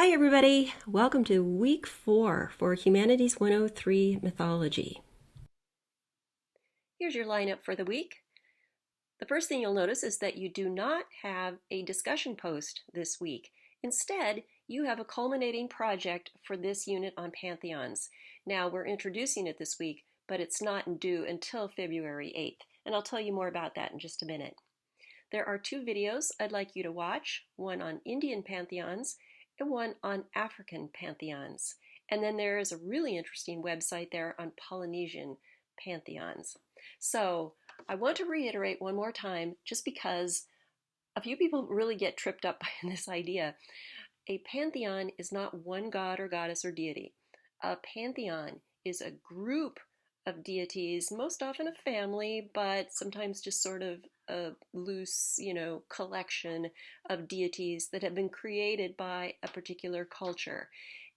Hi everybody! Welcome to week 4 for Humanities 103 Mythology. Here's your lineup for the week. The first thing you'll notice is that you do not have a discussion post this week. Instead, you have a culminating project for this unit on pantheons. Now, we're introducing it this week, but it's not due until February 8th, and I'll tell you more about that in just a minute. There are 2 videos I'd like you to watch, one on Indian pantheons and one on African pantheons. And then there is a really interesting website there on Polynesian pantheons. So I want to reiterate one more time, just because a few people really get tripped up by this idea. A pantheon is not one god or goddess or deity. A pantheon is a group of deities, most often a family, but sometimes just sort of a loose, collection of deities that have been created by a particular culture.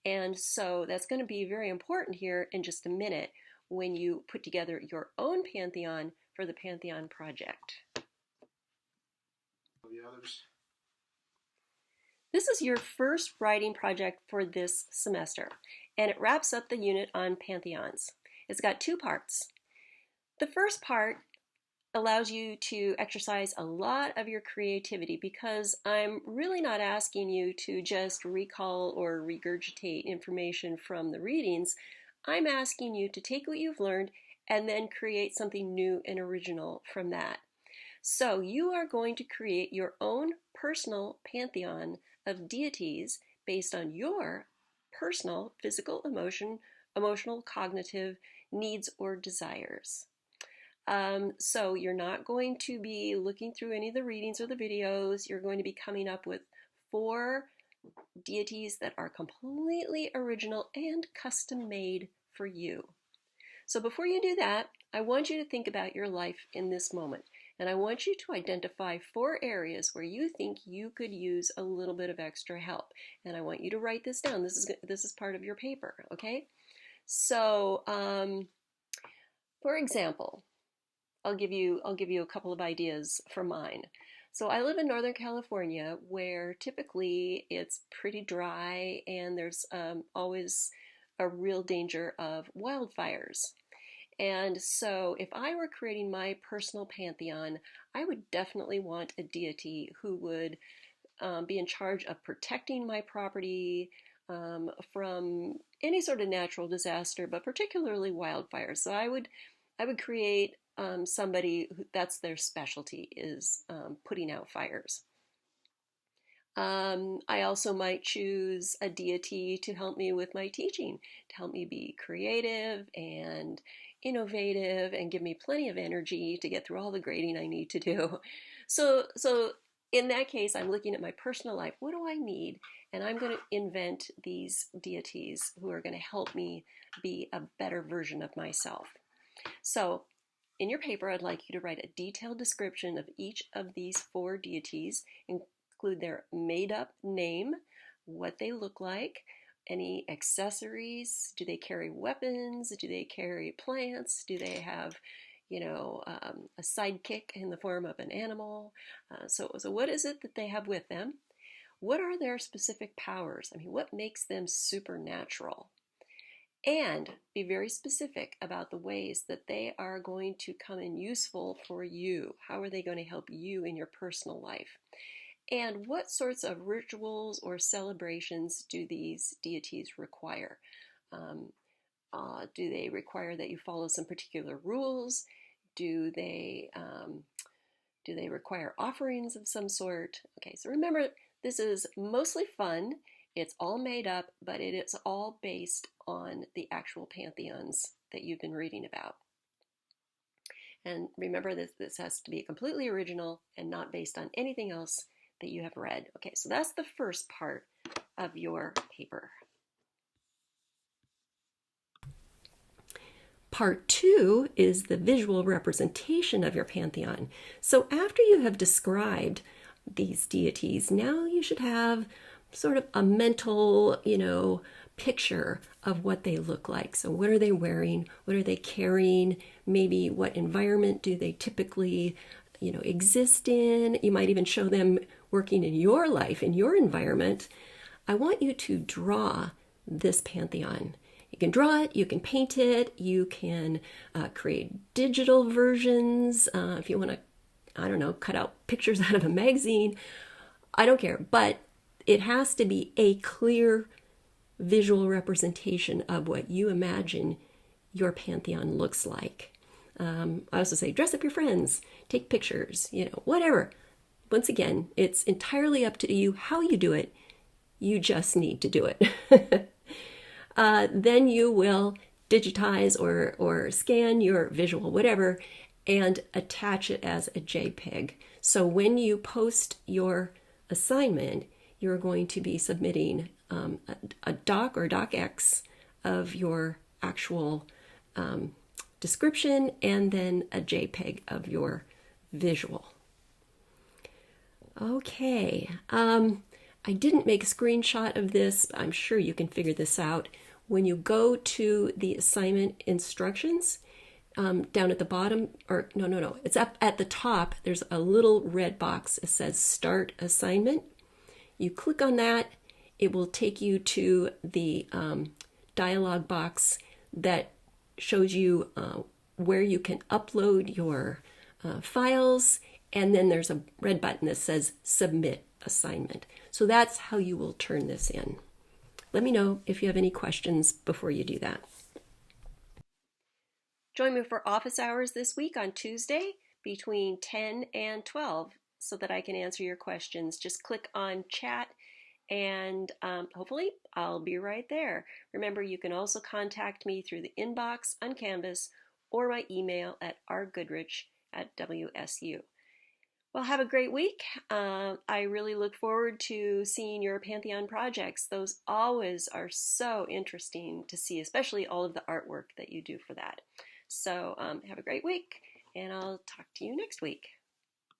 And so that's going to be very important here in just a minute when you put together your own pantheon for the Pantheon Project. This is your first writing project for this semester, and it wraps up the unit on pantheons. It's got 2 parts. The first part allows you to exercise a lot of your creativity, because I'm really not asking you to just recall or regurgitate information from the readings. I'm asking you to take what you've learned and then create something new and original from that. So you are going to create your own personal pantheon of deities based on your personal physical, emotional, cognitive needs or desires. So you're not going to be looking through any of the readings or the videos. You're going to be coming up with 4 deities that are completely original and custom made for you. So before you do that, I want you to think about your life in this moment. And I want you to identify 4 areas where you think you could use a little bit of extra help. And I want you to write this down. This is part of your paper, okay? So, for example, I'll give you a couple of ideas for mine. So I live in Northern California, where typically it's pretty dry and there's always a real danger of wildfires. And so if I were creating my personal pantheon, I would definitely want a deity who would be in charge of protecting my property from any sort of natural disaster, but particularly wildfires. So I would create somebody who, that's their specialty, is putting out fires. I also might choose a deity to help me with my teaching, to help me be creative and innovative and give me plenty of energy to get through all the grading I need to do. So in that case, I'm looking at my personal life. What do I need? And I'm going to invent these deities who are going to help me be a better version of myself. So in your paper, I'd like you to write a detailed description of each of these 4 deities, include their made-up name, what they look like, any accessories, do they carry weapons, do they carry plants, do they have, a sidekick in the form of an animal. So what is it that they have with them? What are their specific powers? I mean, what makes them supernatural? And be very specific about the ways that they are going to come in useful for you. How are they going to help you in your personal life? And what sorts of rituals or celebrations do these deities require? Do they require that you follow some particular rules? Do they require offerings of some sort? Okay, so remember, this is mostly fun. It's all made up, but it is all based on the actual pantheons that you've been reading about. And remember that this has to be completely original and not based on anything else that you have read. Okay, so that's the first part of your paper. Part 2 is the visual representation of your pantheon. So after you have described these deities, now you should have sort of a mental, picture of what they look like. So what are they wearing? What are they carrying? Maybe what environment do they typically, exist in? You might even show them working in your life, in your environment. I want you to draw this Pantheon. You can draw it, you can paint it, you can create digital versions. If you want to, I don't know, cut out pictures out of a magazine, I don't care. But it has to be a clear visual representation of what you imagine your Pantheon looks like. I also say dress up your friends, take pictures, whatever. Once again, it's entirely up to you how you do it. You just need to do it. Then you will digitize or scan your visual, whatever, and attach it as a JPEG. So when you post your assignment, you're going to be submitting a doc or docx of your actual description and then a JPEG of your visual. Okay, I didn't make a screenshot of this, but I'm sure you can figure this out. When you go to the assignment instructions, down at the bottom, or no, it's up at the top, there's a little red box. It says Start Assignment. You click on that, it will take you to the dialog box that shows you where you can upload your files, and then there's a red button that says Submit Assignment. So that's how you will turn this in. Let me know if you have any questions before you do that. Join me for office hours this week on Tuesday between 10 and 12 so that I can answer your questions. Just click on chat and hopefully I'll be right there. Remember, you can also contact me through the inbox on Canvas or my email at rgoodrich@WSU. Well, have a great week. I really look forward to seeing your Pantheon projects. Those always are so interesting to see, especially all of the artwork that you do for that. So have a great week, and I'll talk to you next week.